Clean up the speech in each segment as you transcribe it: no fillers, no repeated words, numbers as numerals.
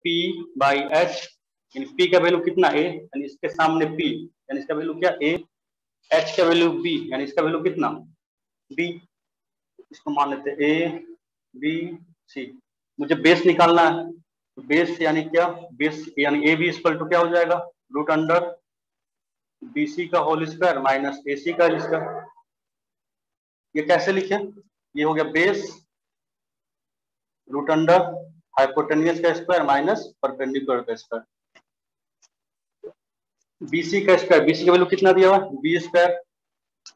P by H, यानी P का value कितना ए, यानी इसके सामने पी, यानी इसका वैल्यू क्या ए, एच का वैल्यू बी, यानी इसका वैल्यू कितना बी, इसको मान लेते हैं ए बी सी। मुझे बेस निकालना है, तो बेस यानी क्या, बेस यानी ए बी इक्वल टू क्या हो जाएगा, रूट अंडर बी सी का होल स्क्वायर माइनस ए सी का स्क्वायर। ये कैसे लिखे, ये हो गया बेस रूट अंडर हाइपोटेनियस का स्क्वायर माइनस परपेंडिकुलर का स्क्वायर, बीसी का स्क्वायर, बीसी का वैल्यू कितना दिया हुआ है बी स्क्वायर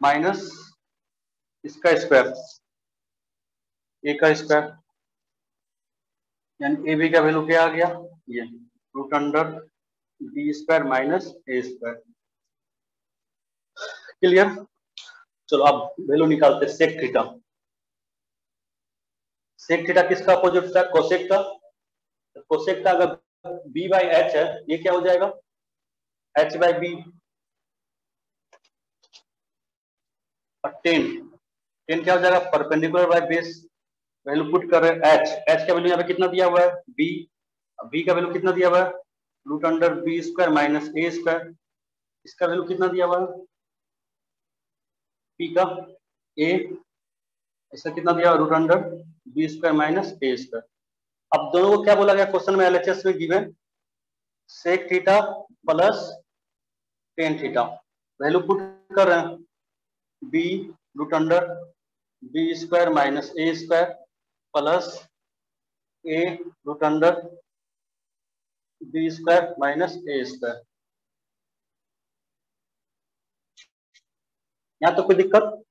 माइनस इसका स्क्वायर ए का स्क्वायर, यानी ए बी का वैल्यू क्या आ गया, ये root under B square minus A square. Clear. चलो अब वैल्यू निकालते हैं सेक थीटा। सेक थीटा किसका अपोजिट था, कोसेक का। कोसेक का अगर बी बाई एच है, ये क्या हो जाएगा एच बाई बी, और टेन क्या हो जाएगा perpendicular by base, value put कर रहे हैं एच, एच का वैल्यू यहाँ पे कितना दिया हुआ है बी, बी का वैल्यू कितना दिया हुआ है root under B square minus A square, इसका वैल्यू कितना दिया हुआ है पी का ए, इसका कितना दिया root under B square minus A square. अब दोनों को क्या बोला गया क्वेश्चन में, एलएचएस में given sec theta plus tan theta, value put कर रहे हैं B root under B square minus A square plus A root under B square minus A square. यहाँ तो कोई दिक्कत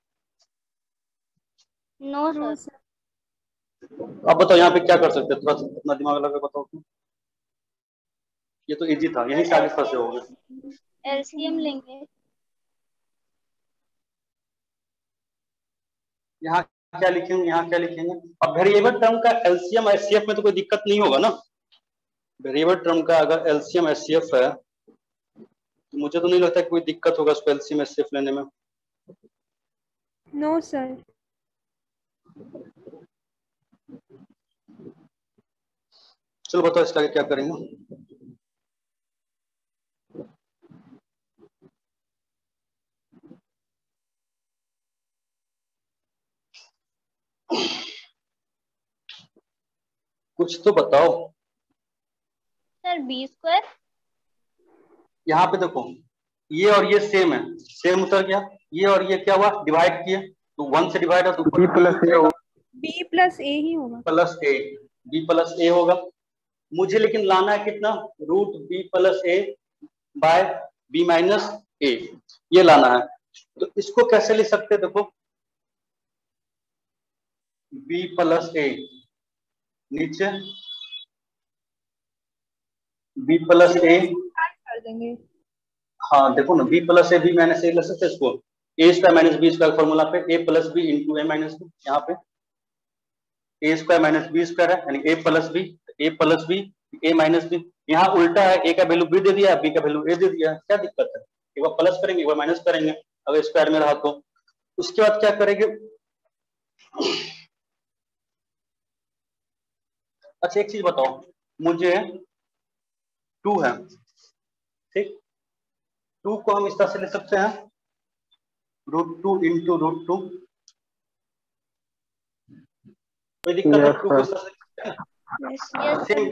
नो सर। अब बताओ यहाँ पे क्या कर सकते हैं, थोड़ा सा अपना दिमाग लगा बताओ। ये तो इजी था, यहीं से आगे फंसे हो गए। एलसीएम लेंगे। यहाँ क्या लिखेंगे, यहाँ क्या लिखेंगे, अब वेरिएबल टर्म का एलसीएम एचसीएफ में तो कोई दिक्कत नहीं होगा ना। वेरिएबल टर्म का अगर एलसीएम एचसीएफ है तो मुझे तो नहीं लगता कि कोई दिक्कत होगा उसको एलसीएम एचसीएफ लेने में। No sir. चलो बताओ इसका क्या करेंगे। कुछ तो बताओ। सर बी स्क्वायर, यहाँ पे देखो ये और ये सेम है, सेम उतर गया, ये और ये क्या हुआ डिवाइड किए, तो 1 से डिवाइड है तो बी प्लस ए ही होगा, प्लस ए, बी प्लस ए होगा। मुझे लेकिन लाना है कितना रूट बी प्लस ए बाय बी माइनस ए, ये लाना है। तो इसको कैसे लिख सकते हैं, देखो बी प्लस ए नीचे बी प्लस ए कर देंगे। हाँ देखो ना B plus A B minus A लिख सकते हैं इसको, A square minus B square formula पे A plus B into A minus B, यहाँ पे A square minus B square है यानी A plus B A minus B, यहाँ उल्टा है ए का वैल्यू बी दे दिया बी का वैल्यू ए दे दिया, क्या दिक्कत है, एक बार प्लस करेंगे एक बार माइनस करेंगे अगर स्क्वायर में रहा तो। उसके बाद क्या करेंगे, अच्छा एक चीज बताओ मुझे 2 है ठीक, 2 को हम इस तरह से ले सकते हैं रूट 2 इंटू रूट 2, कोई दिक्कत है 2 को इस तरह से सेम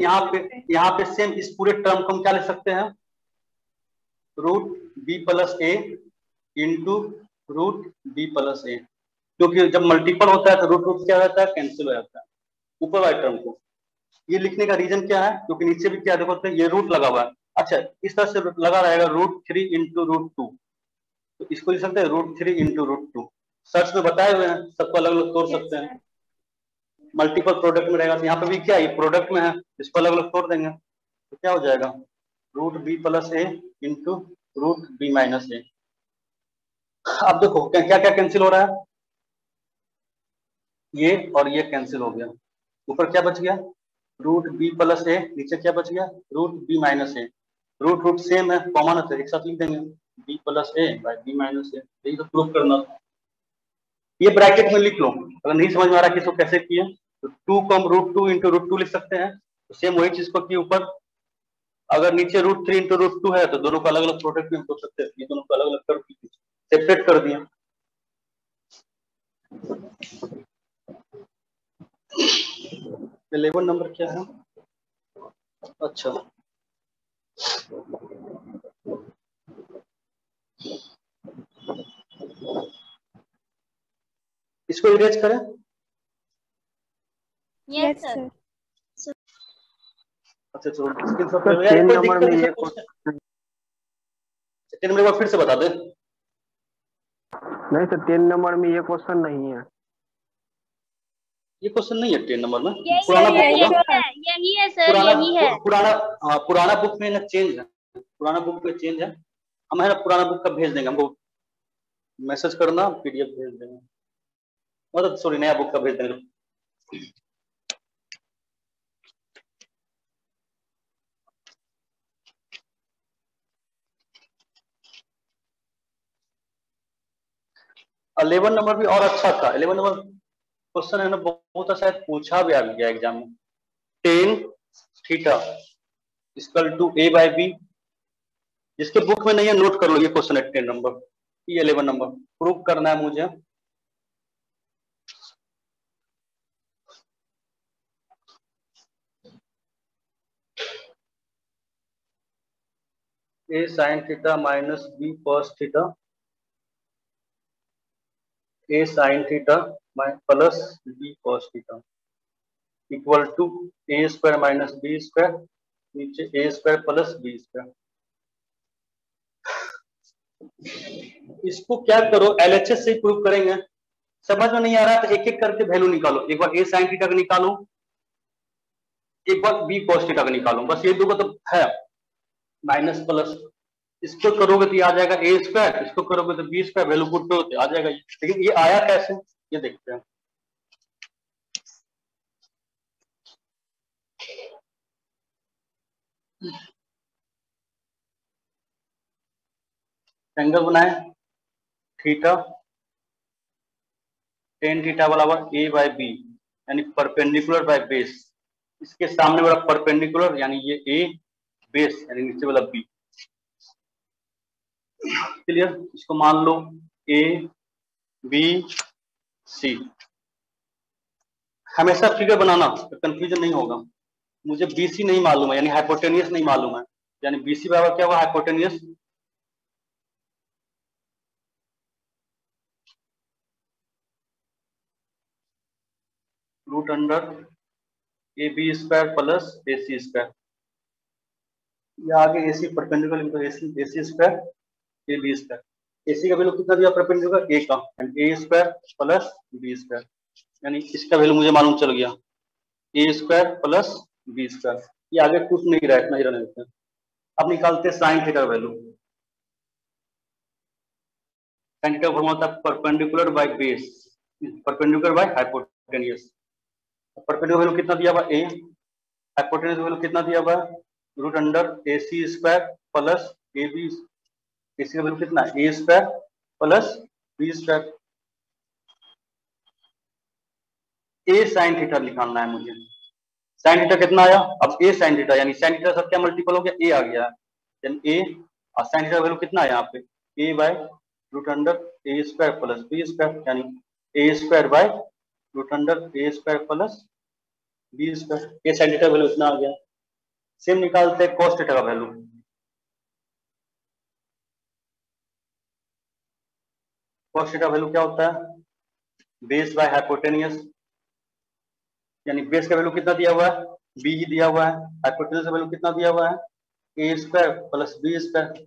यहाँ पे सेम इस पूरे टर्म को हम क्या ले सकते हैं रूट बी प्लस ए इंटू रूट बी प्लस ए, क्योंकि जब मल्टीपल होता है तो रूट रूट क्या रहता है कैंसिल हो जाता है ऊपर वाले टर्म को। ये लिखने का रीजन क्या है, क्योंकि नीचे भी क्या देखो ये रूट लगा हुआ है, अच्छा इस तरह से लगा रहेगा रूट 3 इंटू रूट 2, तो इसको लिख सकते हैं रूट 3 इंटू रूट 2, सर्च में बताए हुए हैं सबको अलग अलग तोड़ सकते हैं, मल्टीपल प्रोडक्ट में रहेगा तो यहाँ पे भी क्या ये प्रोडक्ट में है इसको अलग अलग तोड़ देंगे तो क्या हो जाएगा रूट बी प्लस ए इंटू रूट बी माइनस ए। अब देखो क्या क्या कैंसिल हो रहा है, ये और ये कैंसिल हो गया, ऊपर क्या बच गया रूट बी प्लस ए, नीचे क्या बच गया रूट बी माइनस ए, रूट रूट सेम है कॉमन है तो एक साथ लिख देंगे बी प्लस ए बाय बी माइनस ए, यही तो प्रूफ करना था। ये ब्रैकेट में लिख लो, अगर नहीं समझ में आ रहा कि इसको कैसे किए तो 2 को हम रूट 2 इंटू रूट 2 लिख सकते हैं, सेम वही चीज को की ऊपर, अगर नीचे √3 इंटू √2 है तो दोनों का अलग अलग प्रोडक्ट भी हम कर सकते हैं, ये दोनों को अलग अलग कर सेपरेट कर दिया। 11 नंबर क्या है? अच्छा, इसको इरेज करें। Yes sir. अच्छा चलो स्क्रीनशॉट सर ले लो, 10 कोई नंबर दिक्कत में है ये सब पूछते हैं। 10 नंबर एक बार फिर से बता दे। नहीं सर 10 नंबर में ये क्वेश्चन नहीं है। ये क्वेश्चन नहीं है 10 नंबर में, यही पुराना है, बुक होगा, यही है सर, यही है। पुराना हाँ पुराना बुक में ना चेंज है, पुराना बुक में चेंज है। हम है ना पुराना बुक का भेज देंगे, हमको मैसेज करना, PDF भेज देंगे, मतलब सॉरी नया बुक का भेज देंगे। इलेवन नंबर भी और अच्छा था। 11 नंबर क्वेश्चन है ना बहुत अच्छा पूछा भी आ गया एग्जाम में। Tan theta equal to A/B, जिसके बुक में नहीं है नोट कर लो, ये क्वेश्चन है 10 नंबर, ये 11 नंबर प्रूव करना है मुझे। A sin theta minus B cos theta, A sin theta plus B cos theta equal to A square minus B square, नीचे A square plus B square. इसको क्या करो, LHS से प्रूव करेंगे। समझ में नहीं आ रहा तो एक एक करके वैल्यू निकालो, एक बार A sin थीटा का निकालो, एक बार B cos थीटा का निकालो, बस ये दो का तो है माइनस प्लस। इसको करोगे तो ये आ जाएगा A स्क्वायर, इसको करोगे तो B स्क्वायर, वैल्यू पुट करो आ जाएगा। लेकिन ये आया कैसे, ये देखते हैं। एंगल बनाए थीटा, टेन थीटा बराबर A/B यानी परपेंडिकुलर बाय बेस, इसके सामने वाला परपेंडिकुलर यानी ये A, बेस यानी नीचे वाला B। क्लियर, इसको मान लो ABC। हमेशा फिगर बनाना तो कंफ्यूजन नहीं होगा। मुझे BC नहीं मालूम है यानी हाइपोटेनियस नहीं मालूम है, यानी BC बराबर क्या हुआ, hypotenuse root under AB square plus AC square, या आगे AC परपेंडिकुलर तो AC square AB square. AC का वैल्यू कितना दिया परपेंडिकुलर A का, A square plus B square, यानी इसका वैल्यू मुझे मालूम चल गया A square plus B square. ये आगे कुछ नहीं रहा, इतना ही रहने देते हैं। अब निकालते हैं sine theta value. Sine theta formula होता है perpendicular by base, perpendicular by hypotenuse. Perpendicular value कितना दिया हुआ A, हाइपोटेनियस वैल्यू कितना दिया हुआ root under AC square plus AB, AC का वैल्यू कितना A square plus B square. A sine theta निकालना है मुझे। साइन थीटा कितना आया, अब A साइन थीटा यानी साइन थीटा सब क्या मल्टीपल हो गया, A आ गया, यानी A और साइन थीटा वैल्यू कितना है यहाँ पे A by root under A square plus B square, यानी A square by root under A square plus B square. A sine theta value इतना आ गया। सेम निकालते हैं cos थीटा का वैल्यू। cos थीटा वैल्यू क्या होता है, बेस बाय हाइपोटेनियस, यानी बेस का वैल्यू कितना दिया हुआ है B ही दिया हुआ है, हाइपोटेनियस का वैल्यू कितना दिया हुआ है A square plus B square.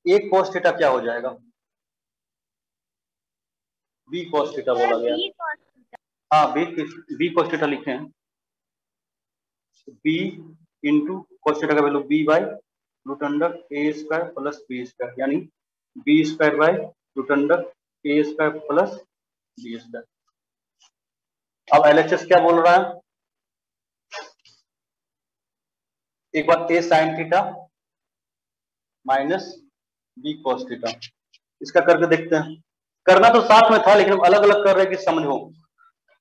एक cos थीटा क्या हो जाएगा, B cos थीटा बोला गया। हाँ B cos थीटा लिखे हैं, B इंटू cos थीटा का value B by root under A square plus B square, यानी B square by root under A square plus B square. अब LHS क्या बोल रहा है, एक बार A sine theta minus B cos theta, इसका करके देखते हैं। करना तो साथ में था लेकिन अलग अलग कर रहे हैं कि समझो।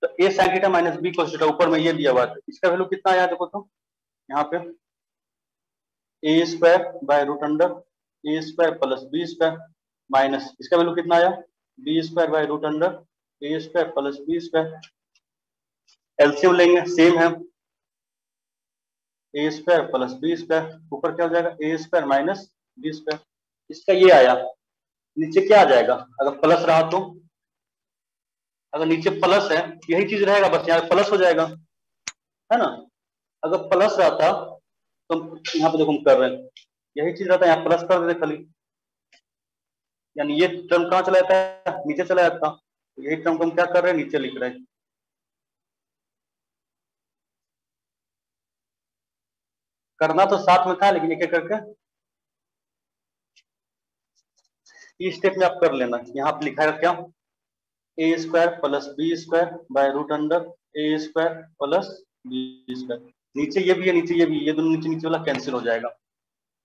तो A sine theta minus B cos theta, ऊपर में ये दिया हुआ है, इसका वैल्यू कितना आया देखो तो यहाँ पे A square by root under A square plus B square minus इसका वैल्यू कितना आया B square by root under A square plus B square. LCM लेंगे सेम है, A square plus B square, ऊपर क्या हो जाएगा A square minus B square. इसका ये आया, नीचे क्या आ जाएगा अगर प्लस रहा तो, अगर नीचे प्लस है यही चीज रहेगा, बस यहाँ प्लस हो जाएगा, है ना। अगर प्लस रहता तो यहाँ पे देखो हम कर रहे हैं, यही चीज रहता है यहाँ प्लस कर देते खाली, यानी ये टर्म कहाँ चला जाता है नीचे चला जाता, यही टर्म को हम क्या कर रहे हैं नीचे लिख रहे हैं। करना तो साथ में था लेकिन एक एक करके इस स्टेप में आप कर लेना। यहाँ पे लिखा है क्या A square plus B square by root under A square plus B square, नीचे ये भी है नीचे ये भी, ये दोनों नीचे नीचे वाला कैंसिल हो जाएगा,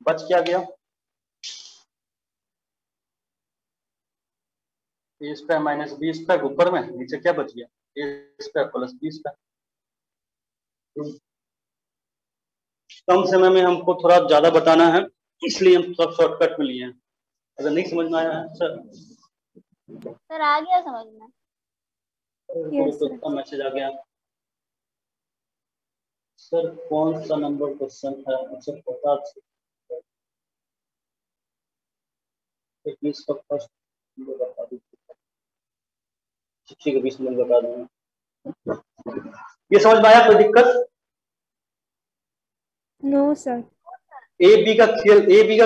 बच क्या गया ए स्क्वायर माइनस बी स्क्वायर, ऊपर में नीचे क्या बच गया ए स्क्वायर प्लस बी स्क्वायर। कम समय में हमको थोड़ा ज्यादा बताना है इसलिए हम सब शॉर्टकट में लिए हैं, अगर नहीं समझ में आया है सर आ गया समझ में। Yes, sir. तो मैसेज आ गया सर कौन सा नंबर क्वेश्चन है, अच्छा बता इसका फर्स्ट बता दीजिए, ठीक है 20 मिनट बता दूंगा। ये समझ में आया कोई दिक्कत? No sir. ए बी का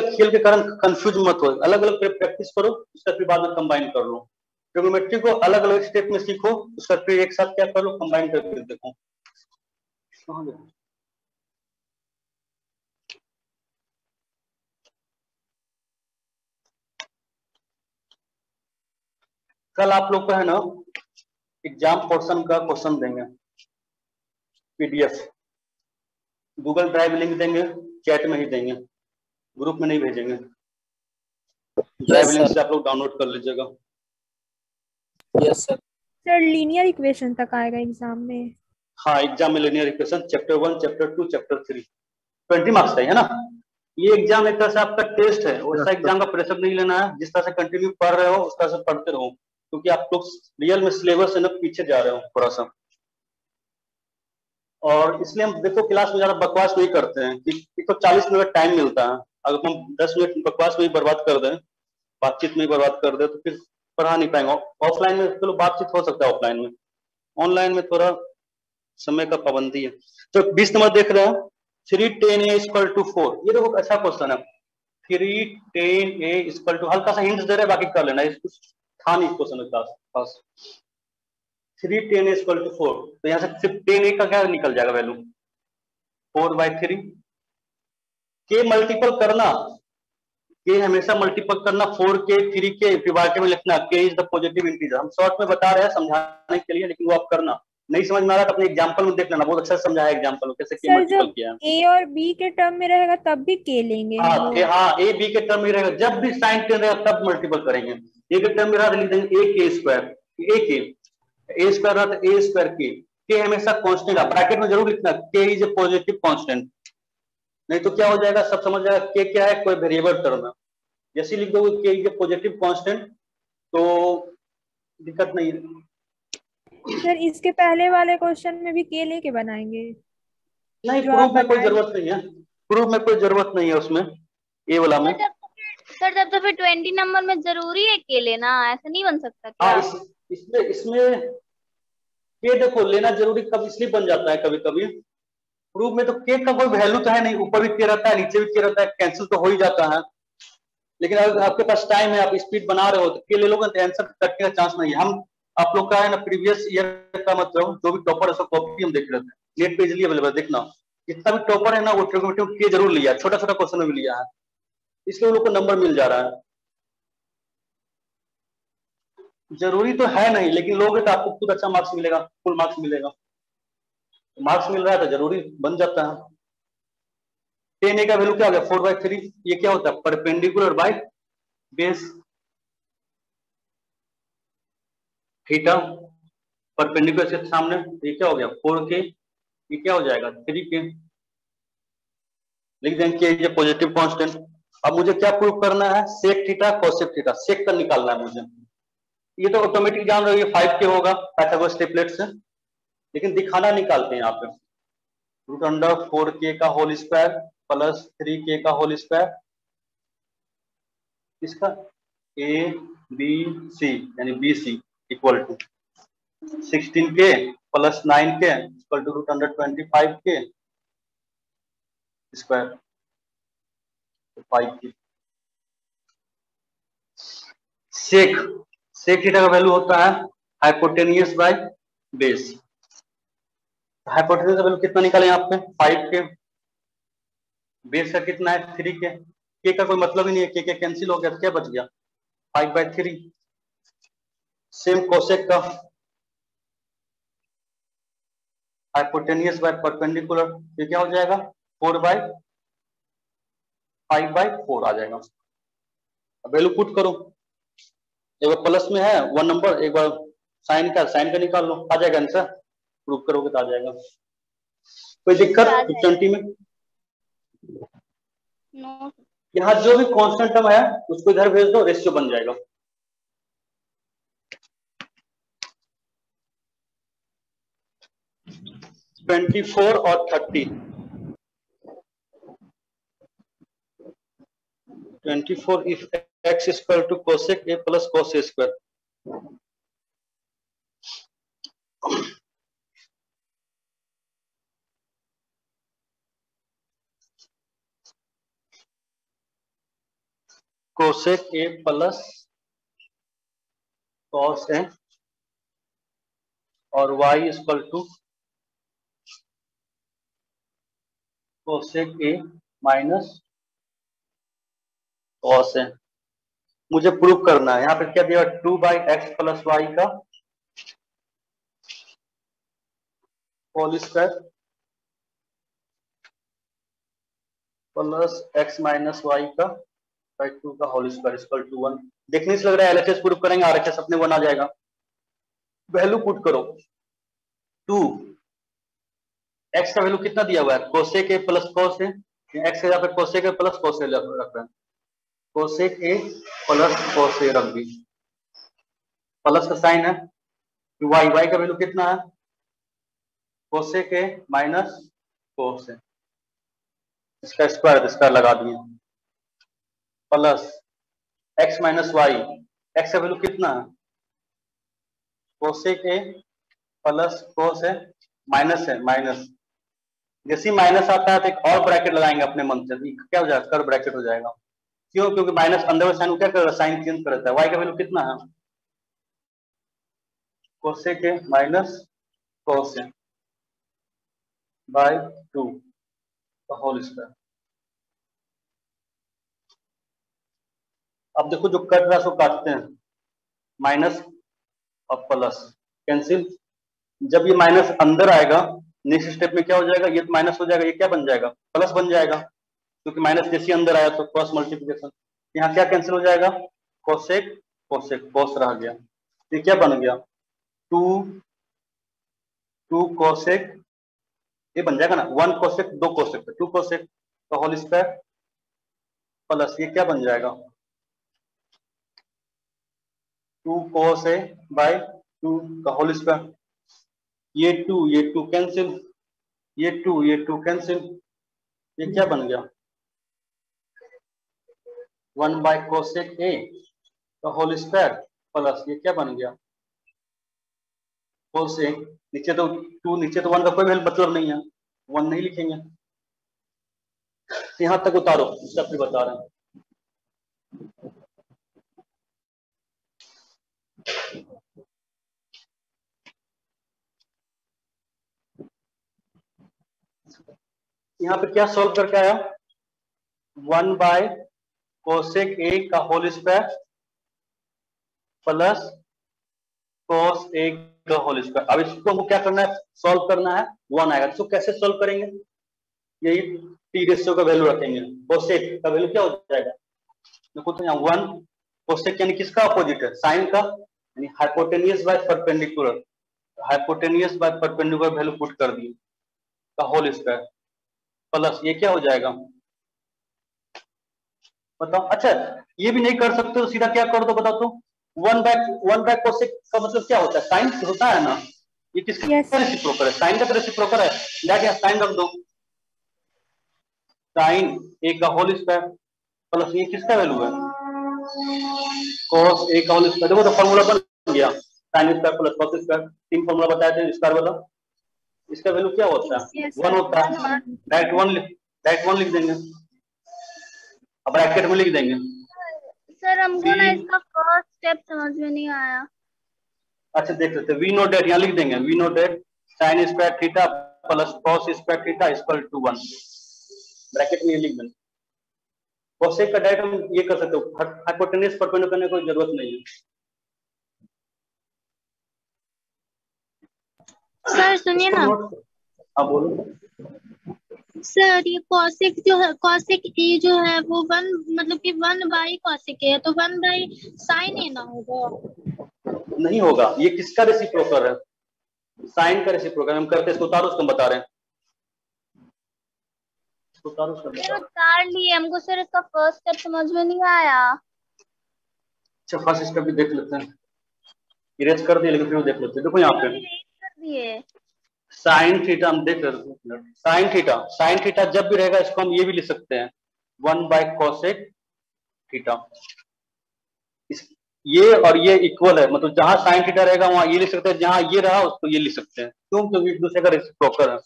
खेल के कारण कंफ्यूज मत हो, अलग अलग प्रैक्टिस करो उसका फिर बाद में कंबाइन कर लो, ट्रिग्नोमेट्री को अलग अलग स्टेप में सीखो उसका फिर एक साथ क्या कर लो कंबाइन करके देखो। कल आप लोग को है ना एग्जाम पोर्शन का क्वेश्चन देंगे पीडीएफ, गूगल ड्राइव लिंक देंगे, चैट में ही देंगे, ग्रुप में नहीं भेजेंगे, ड्राइव लिंक से आप लोग डाउनलोड कर लीजिएगा। Yes sir. Sir linear equation तक आएगा एग्जाम में? हाँ एग्जाम में linear equation chapter 1 chapter 2 chapter 3 20 marks का है ना। ये एग्जाम एक तरह से आपका टेस्ट है, वैसा एग्जाम का प्रेशर नहीं लेना है, जिस तरह से कंटिन्यू पढ़ रहे हो उस तरह से पढ़ते रहो, क्योंकि आप लोग रियल में सिलेबस से ना पीछे जा रहे हो थोड़ा सा, और इसलिए हम देखो क्लास में ज्यादा बकवास नहीं करते हैं कि तो 40 मिनट टाइम मिलता है, अगर हम 10 मिनट बकवास में ही बर्बाद कर दें, बातचीत में ही बर्बाद कर दें तो फिर पढ़ा नहीं पाएंगे। ऑफलाइन में चलो बातचीत हो सकता है ऑफलाइन में, ऑनलाइन में थोड़ा समय का पाबंदी है। तो 20 नंबर देख रहे हैं 3 10 a इक्वल टू 4, ये देखो अच्छा क्वेश्चन है, 3 10 a इक्वल टू, हल्का सा हिंट्स दे रहे हैं बाकी कर लेना, कुछ था नहीं क्वेश्चन में खास। 3 10 a इक्वल टू 4, तो यहाँ से सिर्फ 10 a का क्या निकल जाएगा वैल्यू 4/3, के मल्टीपल करना, के हमेशा मल्टीपल करना 4 के 3 के, फिर बाकी में लिखना के इज द पॉजिटिव इंटीजर। हम शॉर्ट में बता रहे हैं समझाने के लिए, लेकिन वो आप करना, नहीं समझ में आ रहा तो अपने एग्जांपल में देख लेना, बहुत अच्छा समझाया एग्जांपल में कैसे के मल्टीपल किया है। ए और बी के टर्म में रहेगा तब भी के लेंगे? हाँ ए बी के टर्म में रहेगा, जब भी साइन टेन रहेगा तब मल्टीपल करेंगे। ए के टर्म में रहा लिख देंगे ए के स्क्वायर, ए स्क्वायर रहा तो ए स्क्वायर के हमेशा कांस्टेंट, ब्रैकेट में जरूर लिखना के इज ए पॉजिटिव कांस्टेंट, नहीं तो क्या हो जाएगा सब समझ जाएगा के क्या है कोई वेरिएबल टर्म है, जैसे लिख दो के इज ए पॉजिटिव कांस्टेंट तो दिक्कत नहीं है। सर इसके पहले वाले क्वेश्चन में भी के लेके बनाएंगे? नहीं प्रूफ में कोई जरूरत नहीं है, प्रूफ में कोई जरूरत नहीं है उसमें, ए वाला में। सर तब तो फिर 20 नंबर में जरूरी है के लेना, ऐसा नहीं बन सकता क्या? हाँ इसमें के देखो लेना जरूरी कब इसलिए बन जाता है, कभी कभी प्रूफ में तो के का कोई वैल्यू तो है नहीं, ऊपर भी के रहता है नीचे भी के रहता है, कैंसिल तो हो ही जाता है, लेकिन अगर आपके पास टाइम है आप स्पीड बना रहे हो तो के ले लोगे तो आंसर कटने का चांस नहीं है। हम आप लोग का है ना प्रीवियस ईयर का मतलब जो भी टॉपर है उसका कॉपी हम देख रहे थे, नेट पे इजीली अवेलेबल, देखना जितना भी टॉपर है ना वो ट्रिग्नोमेट्री में के जरूर लिया, छोटा छोटा क्वेश्चन में भी लिया है, इसलिए उन लोग को नंबर मिल जा रहा है। जरूरी तो है नहीं, लेकिन लोगे तो आपको खुद अच्छा मार्क्स मिलेगा, फुल मार्क्स मिलेगा, मार्क्स मिल रहा है तो जरूरी बन जाता है। 10 a का वैल्यू क्या हो गया 4/3, ये क्या होता है perpendicular by base theta, perpendicular इसके सामने, ये क्या हो गया 4k, ये क्या हो जाएगा 3k, लिख देंगे ये पॉजिटिव कांस्टेंट। अब मुझे क्या प्रूव करना है, सेक थीटा कोसेक थीटा, सेक का निकालना है मुझे। ये तो ऑटोमेटिक जान रहे हो ये 5k होगा पाइथागोरस ट्रिपलेट से, लेकिन दिखाना निकालते हैं यहाँ पे। रूट अंडर 4k का होल स्क्वायर प्लस 3k का होल स्क्वायर, इसका a b c यानी bc equal to 16k plus 9k equal to root under 25k square 5k। Sec theta का वैल्यू होता है हाइपोटेनियस बाय बेस। हाइपोटेनियस का value कितना निकाले यहाँ पे 5k, बेस का कितना है 3k, के का कोई मतलब ही नहीं है, के कैंसिल हो गया तो क्या बच गया 5/3। सेम कोसेक का हाइपोटेनियस बाय परपेंडिकुलर, ये क्या हो जाएगा 4/5/4 आ जाएगा। अब वैल्यू पुट करो, एक बार प्लस में है 1 नंबर, एक बार साइन का निकाल लो, आ जाएगा आंसर, प्रूव करोगे तो आ जाएगा। कोई दिक्कत क्वेश्चन में? नो। यहाँ जो भी कांस्टेंट टर्म है उसको इधर भेज दो, रेशियो बन जाएगा। $24 और 30, 24 if x is equal to cosec a plus cos a square, cosec a plus cos a और y is equal to cosec a minus cos a। मुझे प्रूव करना है, यहाँ पे क्या दिया 2/x प्लस y का whole square plus x minus y का 2 का होल स्क्वायर इक्वल टू 1। देखने से लग रहा है एलएचएस प्रूव करेंगे, आरएचएस अपने 1 आ जाएगा। वैल्यू पुट करो 2, x का वैल्यू कितना दिया हुआ है cosec a plus cos a, x के यहाँ पे cosec a plus cos a रख रहे हैं, cosec a plus cos a रख दी, प्लस का साइन है, y का वैल्यू कितना है cosec a minus cos a, इसका स्क्वायर लगा दिए, plus x minus y, x का वैल्यू कितना है cosec a plus cos a minus है, माइनस जैसे माइनस आता है तो एक और ब्रैकेट लगाएंगे अपने मन से, क्या हो जाएगा कर ब्रैकेट हो जाएगा। क्यों? क्योंकि माइनस अंदर में साइन क्या कर रहा है, साइन चेंज कर देता है। y का वैल्यू कितना है cosec a minus cos a by 2 का होल स्क्वायर। अब देखो जो कट रहा है उसको काटते हैं, माइनस और प्लस कैंसिल, जब ये माइनस अंदर आएगा नेक्स्ट स्टेप में क्या हो जाएगा, ये माइनस हो जाएगा, ये क्या बन जाएगा प्लस बन जाएगा, क्योंकि माइनस जैसे अंदर आया तो क्रॉस मल्टीप्लिकेशन, यहाँ क्या कैंसिल हो जाएगा कोसेक कोसेक कोस रह गया, ये क्या बन गया 2 कोसेक, ये बन जाएगा ना 1 कोसेक 2 कोसेक 2 कोसेक का होल स्क्वायर प्लस ये क्या बन जाएगा 2 cos a बाय 2 का होल स्क्वायर, ये 2 कैंसिल, ये 2 कैंसिल, ये क्या बन गया 1/cosec a का होल स्क्वायर प्लस ये क्या बन गया cos a, नीचे तो 2 नीचे तो 1 का कोई मतलब नहीं है, 1 नहीं लिखेंगे, यहां तक उतारो सब भी बता रहे हैं। यहाँ पे क्या सॉल्व करके आया 1/cosec a का whole square plus cos a का होल स्क्वायर। अब इसको हमको क्या करना है सॉल्व करना है, 1 आएगा, इसको कैसे सॉल्व करेंगे, यही टी रेशियो का वैल्यू रखेंगे, cosec का वैल्यू क्या हो जाएगा देखो तो यहाँ 1 cosec यानी किसका अपोजिट है साइन का, यानी hypotenuse by perpendicular, hypotenuse by perpendicular value put कर दिए का होल स्क्वायर प्लस ये क्या हो जाएगा बताओ। अच्छा ये भी नहीं कर सकते तो सीधा क्या कर दो बताओ तो 1 बाय कोसेक का मतलब क्या होता है साइन होता है ना, ये किसका Yes. रेसिप्रोकल है, साइन का रेसिप्रोकल है, जाके साइन रख दो, साइन ए का होल स्क्वायर प्लस ये किसका वैल्यू है cos ए का होल स्क्वायर। देखो तो फॉर्मूला बन गया, sine square plus cos square, तीन फॉर्मूला बताए थे स्क्वायर वाला, इसका वैल्यू क्या होता है Yes, 1 sir. होता है, डायरेक्ट 1 लिख देंगे, अब ब्रैकेट में लिख देंगे। सर हमको ना V- इसका फर्स्ट स्टेप समझ में नहीं आया। अच्छा देख लेते हैं, वी नो डेट यहाँ लिख देंगे, we know that sine square theta plus cos square theta equal to 1, bracket में ये लिख देंगे। कोसेक का डायरेक्ट हम ये कर सकते हो, हाइपोटेन्यूज परपेंडिकुलर करने की कोई जरूरत नहीं है। सर सुनिए ना हाँ बोलो। सर, ये कॉसेक जो है, कॉसेक ए जो है वो 1 मतलब कि 1 बाई कॉसेक ए है, तो 1 बाई साइन ए ना होगा? नहीं होगा, ये किसका रेसिप्रोकल है साइन का रेसिप्रोकल, हम करते इसको उतारो, उसको हम बता रहे हैं, इसको उतारो उसको सर बता। उतार लिए, हमको सर इसका फर्स्ट स्टेप समझ में नहीं आया। अच्छा फर्स्ट स्टेप भी देख लेते हैं, इरेज कर दिए लेकिन फिर देख लेते हैं। देखो यहाँ पे कर दिए साइन थीटा हम देख रहे हैं, साइन थीटा जब भी रहेगा इसको हम ये भी लिख सकते हैं 1 बाय कोसेक थीटा, ये और ये इक्वल है, मतलब जहां साइन थीटा रहेगा वहां ये लिख सकते हैं, जहां ये रहा उसको ये लिख सकते हैं, क्यों क्योंकि एक दूसरे का रेसिप्रोकल है।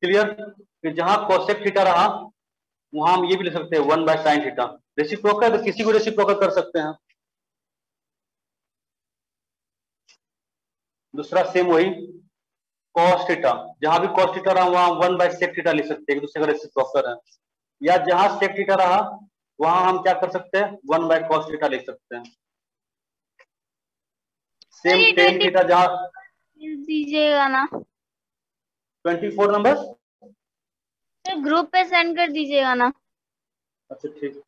क्लियर, फिर जहां कोसेक थीटा रहा वहां हम ये भी लिख सकते हैं 1 बाय साइन थीटा, रेसिप्रोकल तो किसी को रेसिप्रोकल कर सकते हैं। दूसरा सेम वही कॉस थीटा, जहां भी कॉस थीटा रहा वहां 1 बाय सेक थीटा लिख सकते हैं, एक दूसरे का रेसिप्रोकल है, या जहां सेक थीटा रहा वहां हम क्या कर सकते हैं 1 बाय कॉस थीटा लिख सकते हैं। सेम ये टेन थीटा जहां दीजिएगा ना 24 नंबर, सर, ग्रुप पे सेंड कर दीजिएगा ना। अच्छा ठीक,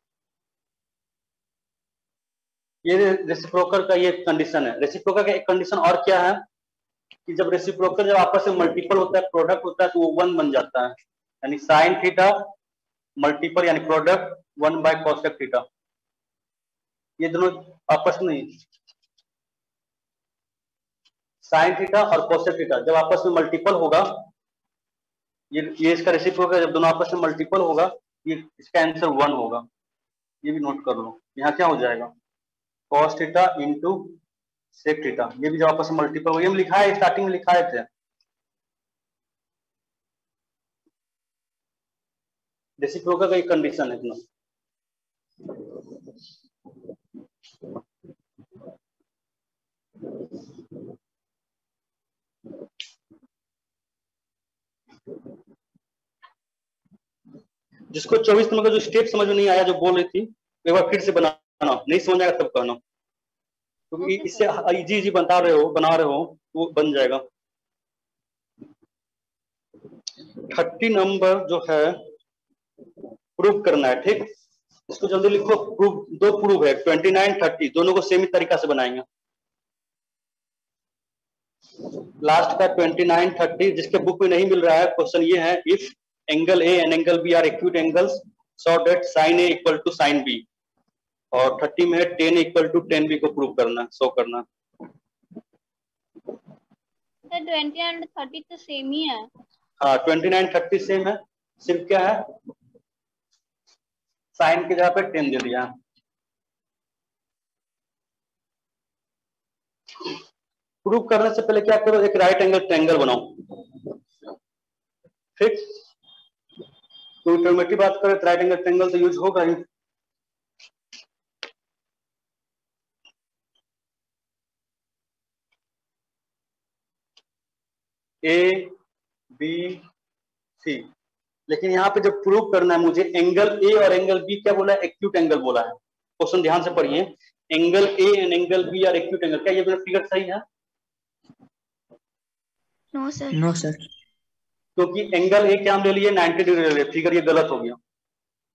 ये रेसिप्रोकल का ये कंडीशन है। रेसिप्रोकल का एक कंडीशन और क्या है कि जब रेसिप्रोकल जब आपस में मल्टीपल होता है, प्रोडक्ट होता है, तो वो 1 बन जाता है, यानी साइन थीटा मल्टीपल यानी प्रोडक्ट 1 बाय कोसेक थीटा, ये दोनों आपस में साइन थीटा और कोसेक थीटा जब आपस में मल्टीपल होगा, ये इसका रेसिप्रोकल जब दोनों आपस में मल्टीपल होगा, ये इसका आंसर 1 होगा, ये भी नोट कर लो। यहाँ क्या हो जाएगा cos theta into sec theta, ये भी जब आपस में मल्टीपल हो, ये हम लिखा है स्टार्टिंग में लिखाए थे, रेसिप्रोकल का एक कंडीशन है इतना। जिसको 24 नंबर का जो स्टेप समझ में नहीं आया जो बोल रही थी, एक बार फिर से बनाना, नहीं समझ आएगा तब कहना, क्योंकि इससे इजी इजी बना रहे हो वो बन जाएगा। 30 नंबर जो है प्रूव करना है, ठीक, इसको जल्दी लिखो। प्रूव, दो प्रूव है 29 30, दोनों को सेम ही तरीका से बनाएंगे। लास्ट का 29 30 जिसके बुक में नहीं मिल रहा है, क्वेश्चन ये है if angle A and angle B are acute angles so that sine A equal to sine B, और 30 में 10 इक्वल टू 10 बी को प्रूव करना, शो करना। सर 20 एंड 30 तो सेम ही है। हाँ 29 30 सेम है, सिर्फ क्या है साइन की जगह पे 10 दे दिया। प्रूव करने से पहले क्या करो, एक राइट एंगल ट्रायंगल बनाओ, ठीक, तो ट्रिग्नोमेट्री बात करें तो राइट एंगल ट्रायंगल तो यूज होगा ही। ए बी सी, लेकिन यहाँ पे जब प्रूव करना है मुझे, एंगल ए और एंगल बी क्या बोला है, एक्यूट एंगल बोला है। क्वेश्चन ध्यान से पढ़िए, angle A and angle B are acute angle, क्या ये मेरा फिगर सही है? No sir. No sir. क्योंकि एंगल ए क्या हम ले लिए 90 डिग्री ले लिए, फिगर ये गलत हो गया।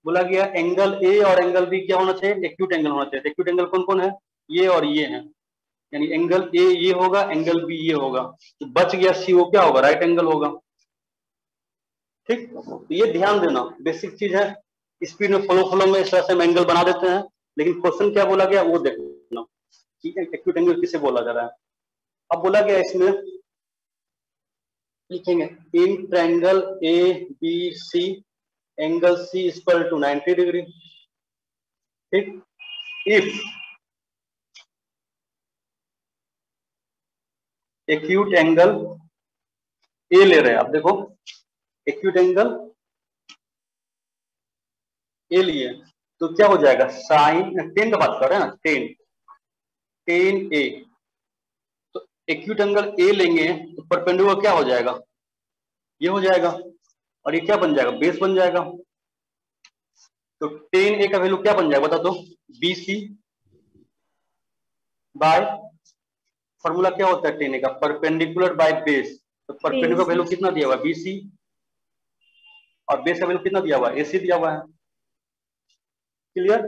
बोला गया एंगल ए और एंगल बी क्या होना चाहिए, एक्यूट एंगल होना चाहिए। एक्यूट एंगल कौन कौन है, ये और ये है, यानी एंगल ए ये होगा, एंगल बी ये होगा, तो बच गया सी, वो क्या होगा, राइट एंगल होगा। ठीक, तो ये ध्यान देना, बेसिक चीज है। स्पीड में फ्लो में इस तरह से हम एंगल बना देते हैं, लेकिन क्वेश्चन क्या बोला गया वो देखना, ठीक है, एक्यूट एंगल किसे बोला जा रहा है। अब बोला गया इसमें लिखेंगे in triangle A B C angle C equal to 90 degree. ठीक, इफ एक्यूट एंगल ए ले रहे हैं आप, देखो एक्यूट एंगल ए लिए तो क्या हो जाएगा, साइन 10 का बात कर रहे हैं ना, 10 ए, तो एक्यूट एंगल ए लेंगे तो परपेंडिकुलर क्या हो जाएगा, ये हो जाएगा, और ये क्या बन जाएगा, बेस बन जाएगा। तो 10 ए का वैल्यू क्या बन जाएगा बता दो, BC बाय, फॉर्मूला क्या होता है 10 ए का, परपेंडिकुलर बाय बेस, तो परपेंडिकुलर वैल्यू कितना दिया हुआ है, BC, और बेस का वैल्यू कितना दिया हुआ है, AC दिया हुआ है। क्लियर।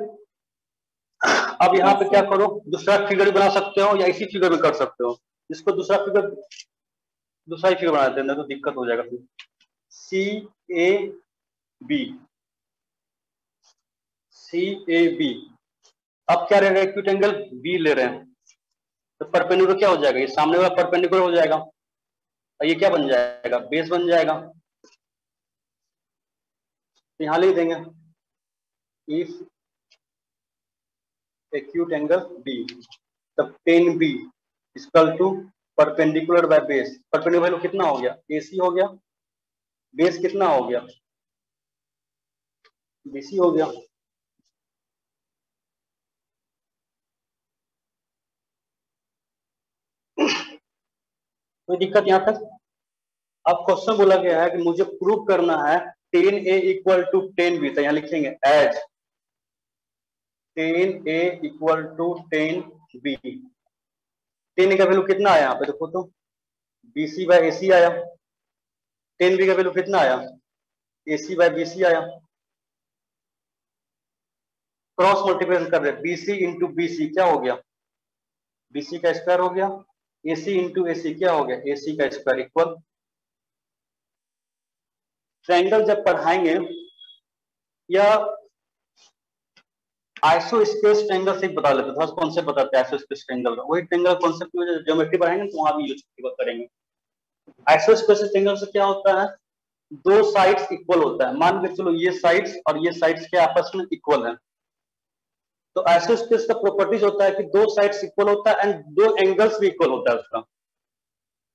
अब यहाँ पे क्या करो, दूसरा फिगर बना सकते हो या इसी फिगर में कर सकते हो, इसको दूसरा ही फिगर बना देते हैं तो दिक्कत हो जाएगा फिर। CAB, अब क्या रहेगा, एक्यूट एंगल बी ले रहे हैं तो परपेंडिकुलर क्या हो जाएगा, ये सामने वाला परपेंडिकुलर हो जाएगा, और ये क्या बन जाएगा, बेस बन जाएगा। तो यहां लिख देंगे इफ एक्यूट एंगल बी, तब 10B equal to perpendicular by base, perpendicular value कितना हो गया, AC हो गया, बेस कितना हो गया, BC हो गया। कोई दिक्कत यहां तक। अब क्वेश्चन बोला गया है कि मुझे प्रूव करना है 10A इक्वल टू 10B, तो यहां लिखेंगे as 10A equal to 10B। 10A का वैल्यू कितना आया यहाँ पे देखो तो, BC बाय AC आया, 10B का वैल्यू कितना आया, AC बाय BC आया। क्रॉस मल्टीप्लिकेशन कर रहे हैं, BC इंटू BC क्या हो गया, BC का स्क्वायर हो गया, AC इंटू AC क्या हो गया, AC का स्क्वायर इक्वल। ट्रायंगल जब पढ़ाएंगे या आइसोस्केल्स ट्रायंगल से बता लेते, थोड़ा कॉन्सेप्ट बताते हैं आइसोस्केल्स ट्रायंगल का, वही ट्रायंगल कॉन्सेप्ट में ज्योमेट्री पढ़ाएंगे तो वहां भी यूज करेंगे। आइसोस्केल्स ट्रायंगल से क्या होता है, दो साइड्स इक्वल होता है, मान के चलो ये साइड्स और ये साइड्स के आपस में इक्वल है, तो आइसोस्केल्स का प्रॉपर्टीज होता है कि दो साइड्स इक्वल होता है एंड दो एंगल्स भी इक्वल होता है उसका।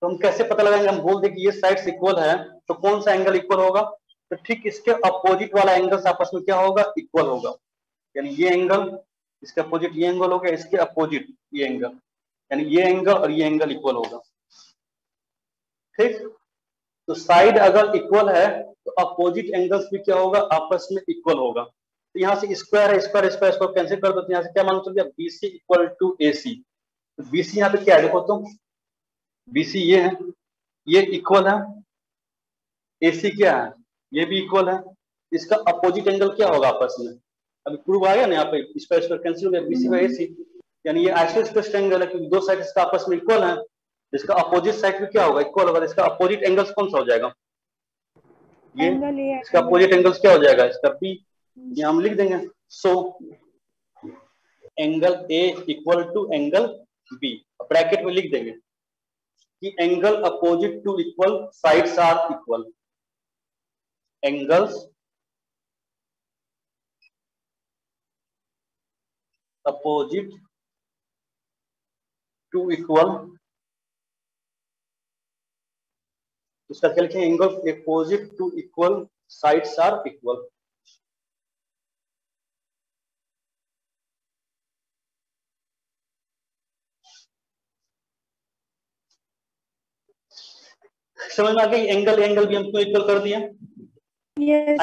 तो हम कैसे पता लगाएंगे, हम बोल दें कि ये साइड्स इक्वल है तो कौन सा एंगल इक्वल होगा, तो ठीक इसके अपोजिट वाला एंगल्स आपस में क्या होगा, इक्वल होगा। यानी ये एंगल इसके अपोजिट ये एंगल हो गया, इसके अपोजिट ये एंगल, यानी ये एंगल और ये एंगल इक्वल होगा। ठीक, तो साइड अगर इक्वल है तो अपोजिट एंगल्स भी क्या होगा, आपस में इक्वल होगा। तो यहाँ से स्क्वायर है, स्क्वायर स्क्वायर इसको कैंसिल कर दो, तो यहाँ से क्या मालूम चल गया, BC इक्वल टू AC। तो BC यहाँ पे क्या है देखो तो, BC ये है, ये इक्वल है, AC क्या है, ये भी इक्वल है, इसका अपोजिट एंगल क्या होगा आपस में, अभी प्रूव आया ना यहाँ पे, इसका कैंसिल हो गया, BC बाय AC, यानी ये आइसोस्केल्स ट्रायंगल है क्योंकि दो साइड इसका आपस में इक्वल है, इसका अपोजिट साइड भी क्या होगा, इक्वल होगा, इसका अपोजिट एंगल्स कौन सा हो जाएगा, ये इसका अपोजिट एंगल्स क्या हो जाएगा, इसका B, ये हम लिख देंगे। So angle A equal to angle B, bracket में लिख देंगे कि angle opposite to equal sides are equal, angles opposite to equal, इसका क्या लिखेंगे, angle opposite to equal sides are equal. समझ में आ गई, एंगल एंगल भी हमको इक्वल कर दिया।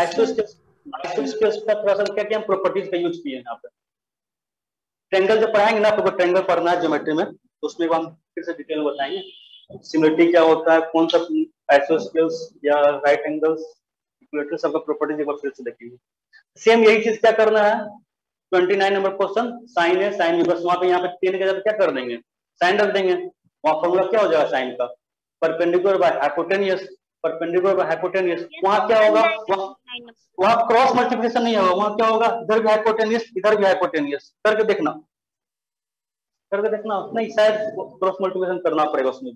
आइसोस्केल्स का थोड़ा सा क्या क्या प्रॉपर्टीज का यूज किए यहाँ पे। ट्रायंगल जब पढ़ाएंगे ना, आपको ट्रायंगल पढ़ना है ज्योमेट्री में तो उसमें हम फिर से डिटेल में बताएंगे, सिमिलरिटी क्या होता है, कौन सा आइसोस्केल्स या राइट एंगल्स, इक्वेटर, सबका प्रॉपर्टीज एक बार फिर से देखेंगे। सेम यही चीज क्या करना है, 29 नंबर क्वेश्चन साइन है, साइन बस वहां पे यहाँ पे 10 के जगह क्या कर देंगे, साइन रख देंगे, वहाँ फॉर्मूला क्या हो जाएगा साइन का, perpendicular by hypotenuse, perpendicular by hypotenuse. वहाँ क्या होगा, वहाँ क्रॉस मल्टीप्लिकेशन नहीं होगा, वहाँ क्या होगा, इधर भी हाइपोटेनियस इधर भी हाइपोटेनियस। करके देखना नहीं, शायद क्रॉस मल्टीप्लिकेशन करना पड़ेगा, उसमें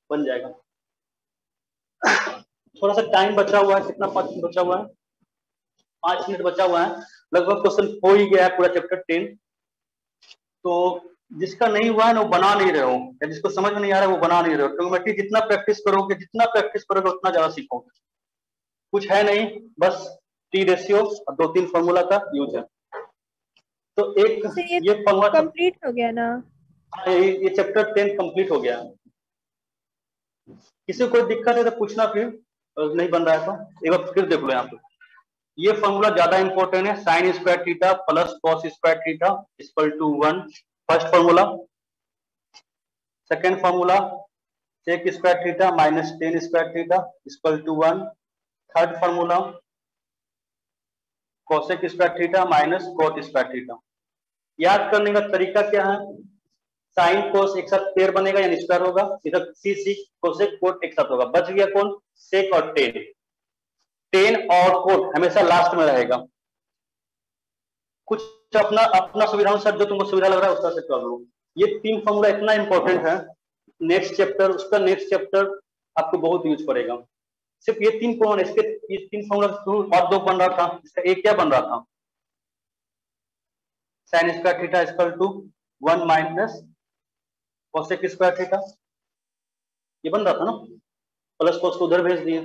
बन जाएगा। थोड़ा सा टाइम बचा हुआ है, कितना 5 मिनट बचा हुआ है, 5 मिनट बचा हुआ है, लगभग क्वेश्चन हो ही गया है पूरा चैप्टर 10। तो जिसका नहीं हुआ है ना वो बना नहीं रहे हो, या जिसको समझ में नहीं आ रहा है वो बना नहीं रहे हो। ट्रिग्नोमेट्री जितना प्रैक्टिस करोगे उतना ज्यादा सीखोगे। कुछ है नहीं, बस टी रेशियो और 2-3 फॉर्मूला का यूज है। तो एक ये फॉर्मूला कंप्लीट हो गया ना, ये चैप्टर 10 कंप्लीट हो गया। किसी को कोई दिक्कत है तो पूछना, फिर नहीं बन रहा है तो एक बार फिर देख लो। यहाँ पे ये फॉर्मूला ज्यादा इंपॉर्टेंट है, sine square theta plus cos square theta equal to 1, first formula. Second formula sec square theta minus tan square theta equal to 1। Third formula cosec square theta minus cot square theta. याद करने का तरीका क्या है, sine cos एक साथ pair बनेगा यानी स्क्वायर होगा, इधर सी सी कोसेक कोट एक साथ होगा, बच गया कौन, सेक और टेन। टेन और कोट हमेशा लास्ट में रहेगा। कुछ अपना सुविधा अनुसार जो तुमको सुविधा लग रहा है उसका से कर लो। ये 3 फॉर्मूला इतना इंपॉर्टेंट है, नेक्स्ट चैप्टर उसका नेक्स्ट चैप्टर आपको बहुत यूज पड़ेगा। सिर्फ ये 3 फॉर्मूला, इसके ये 3 फॉर्मूला और 2 बन रहा था, इसका एक क्या बन रहा था, sine square theta equal to 1 minus cosec square theta, ये बन रहा था ना, प्लस कोस को उधर भेज दिए।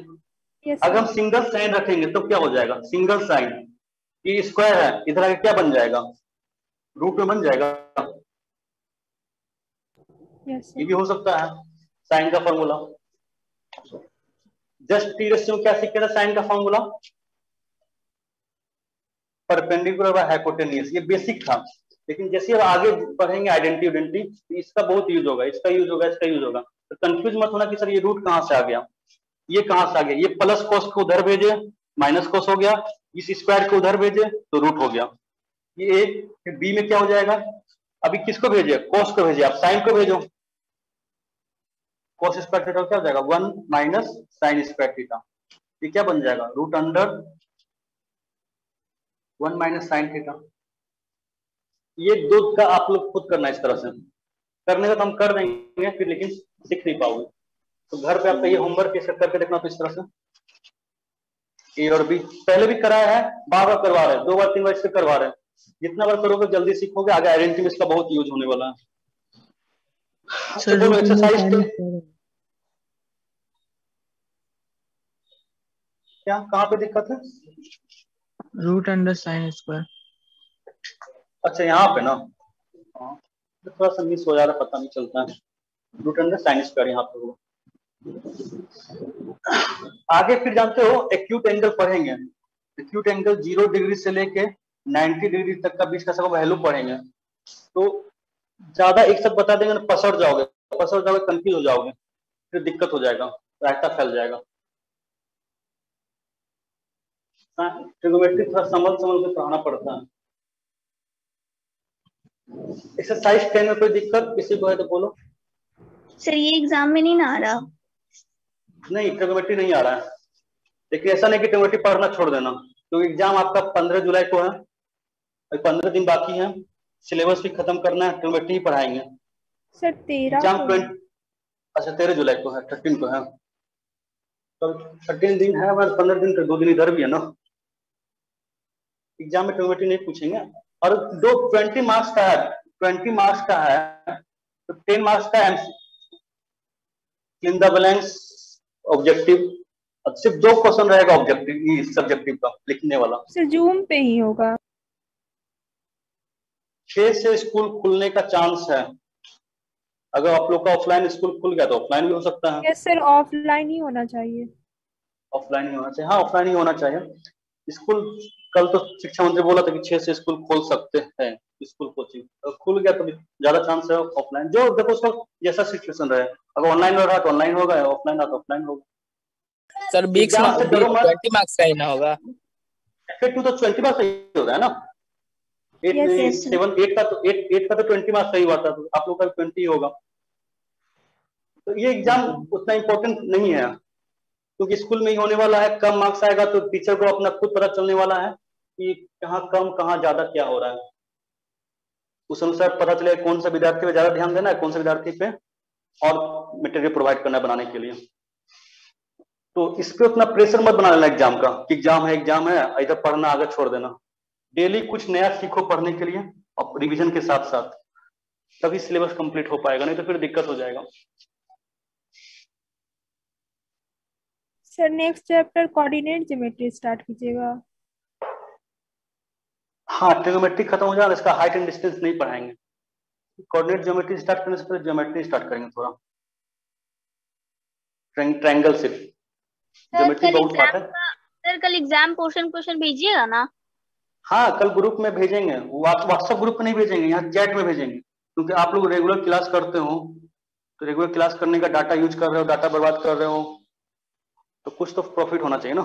अगर हम सिंगल साइन रखेंगे तो क्या हो जाएगा, सिंगल साइन, ये स्क्वायर है, इधर आगे क्या बन जाएगा, रूट में बन जाएगा। ये भी हो सकता है साइन का फॉर्मूला। जस्ट टी रेशियो क्या सीखे थे, साइन का फॉर्मूला परपेंडिकुलर बाय हाइपोटेनियस, ये बेसिक था। लेकिन जैसे अब आगे पढ़ेंगे आइडेंटिटी, इसका बहुत यूज होगा, इसका यूज होगा, इसका यूज होगा। तो कंफ्यूज मत होना कि सर ये रूट कहाँ से आ गया, ये कहां से आ गया। ये प्लस कोस को उधर भेजे माइनस कोस हो गया, इस स्क्वायर को उधर भेजे तो रूट हो गया। ये ए, फिर बी में क्या हो जाएगा, अभी किसको भेजे, कोस को भेजे, आप साइन को भेजो, कोस स्क्वायर थीटा क्या हो जाएगा 1 माइनस साइन स्क्वायर थीटा, ये क्या बन जाएगा root under 1 minus sine theta. ये 2 का आप लोग खुद करना, इस तरह से करने का तो हम कर देंगे फिर, लेकिन सीख नहीं पाओगे। तो घर पे आपका ये होमवर्क कैसे करके देखना, तो इस तरह से ए और बी पहले भी कराया है, बार बार करवा रहे हैं, 2 बार 3 बार इससे करवा रहे हैं। जितना बार करोगे जल्दी सीखोगे, आगे आइडेंटिटी में इसका बहुत यूज होने वाला है। तो बोलो एक्सरसाइज क्या, कहाँ पे दिक्कत है, रूट अंडर साइन स्क्वायर। अच्छा यहाँ पे ना, तो थोड़ा सा मिस हो जा रहा है, पता नहीं चलता है। रूट अंडर साइन स्क्वायर यहाँ पे होगा। आगे फिर जानते हो एक्यूट एंगल पढ़ेंगे, एक्यूट एंगल 0 डिग्री से लेके 90 डिग्री तक का बीच का सब वैल्यू पढ़ेंगे। तो ज्यादा एक साथ बता देंगे ना पसर जाओगे, कंफ्यूज हो जाओगे, फिर दिक्कत हो जाएगा, रायता फैल जाएगा। ट्रिग्नोमेट्री थोड़ा संभल के पढ़ाना पड़ता है। एक्सरसाइज 10 में कोई दिक्कत किसी को है तो बोलो। सर ये एग्जाम में नहीं ना आ रहा, नहीं ट्रिग्नोमेट्री नहीं आ रहा है, लेकिन ऐसा नहीं कि ट्रिग्नोमेट्री पढ़ना छोड़ देना, क्योंकि एग्जाम आपका 15 जुलाई को है, 15 दिन बाकी है, सिलेबस भी खत्म करना है, ट्रिग्नोमेट्री ही पढ़ाएंगे सर 13 एग्जाम 20। अच्छा 13 जुलाई को है, 13 को है, तो 13 दिन है, 15 दिन, 2 दिन इधर भी है ना। एग्जाम में ट्रिग्नोमेट्री नहीं पूछेंगे, और 20 मार्क्स का है, 20 मार्क्स का है, तो 10 मार्क्स का इन द ब्लैंक्स ऑब्जेक्टिव, अब सिर्फ 2 क्वेश्चन रहेगा ऑब्जेक्टिव सब्जेक्टिव का लिखने वाला। सर जूम पे ही होगा, 6 से स्कूल खुलने का चांस है। अगर आप लोग का ऑफलाइन स्कूल खुल गया तो ऑफलाइन भी हो सकता है। यस सर ऑफलाइन ही होना चाहिए, ऑफलाइन ही होना चाहिए, हाँ ऑफलाइन ही होना चाहिए। स्कूल कल तो शिक्षा मंत्री बोला था कि 6 से स्कूल खोल सकते हैं, स्कूल कोचिंग तो खुल गया तो ज्यादा चांस है ऑफलाइन, जो देखो उसका जैसा सिचुएशन रहे। अगर ऑनलाइन हो रहा है तो ऑनलाइन होगा, ऑफलाइन रहा तो ऑफलाइन होगा। सर 20 मार्क्स का ही ना होगा, फिर तो 20 मार्क्स ही होगा है ना, 8 Yes, में yes, sir. 7 8 का तो 8 का तो 20 मार्क्स सही हुआ था, तो आप लोग का 20 होगा। तो ये एग्जाम उतना इम्पोर्टेंट नहीं है, क्योंकि स्कूल में ही होने वाला है, कम मार्क्स आएगा तो टीचर को अपना खुद पता चलने वाला है कि कहाँ कम कहाँ ज्यादा क्या हो रहा है, उस अनुसार पता चलेगा कौन सा विद्यार्थी पे ज्यादा ध्यान देना है, कौन सा विद्यार्थी पे और मटेरियल प्रोवाइड करना है बनाने के लिए। तो इस पे उतना प्रेशर मत बना लेना एग्जाम का कि एग्जाम है इधर पढ़ना आगे छोड़ देना। डेली कुछ नया सीखो पढ़ने के लिए और रिवीजन के साथ साथ, तभी सिलेबस कंप्लीट हो पाएगा, नहीं तो फिर दिक्कत हो जाएगा। Sir next chapter coordinate geometry start कीजिएगा। हाँ, ट्रिग्नोमेट्री खत्म हो जाए, इसका हाइट एंड डिस्टेंस नहीं पढ़ाएंगे। कोऑर्डिनेट ज्योमेट्री स्टार्ट करने से पहले ज्योमेट्री स्टार्ट करेंगे थोड़ा, ट्रायंगल से। ज्योमेट्री बहुत पार्ट है। सर कल एग्जाम क्वेश्चन भेजिएगा ना? हाँ, कल ग्रुप में भेजेंगे, व्हाट्सएप ग्रुप में नहीं भेजेंगे, यहाँ चैट में भेजेंगे, क्योंकि आप लोग रेगुलर क्लास करते हो, तो रेगुलर क्लास करने का डाटा यूज कर रहे हो, डाटा बर्बाद कर रहे हो, तो कुछ तो प्रॉफिट होना चाहिए ना।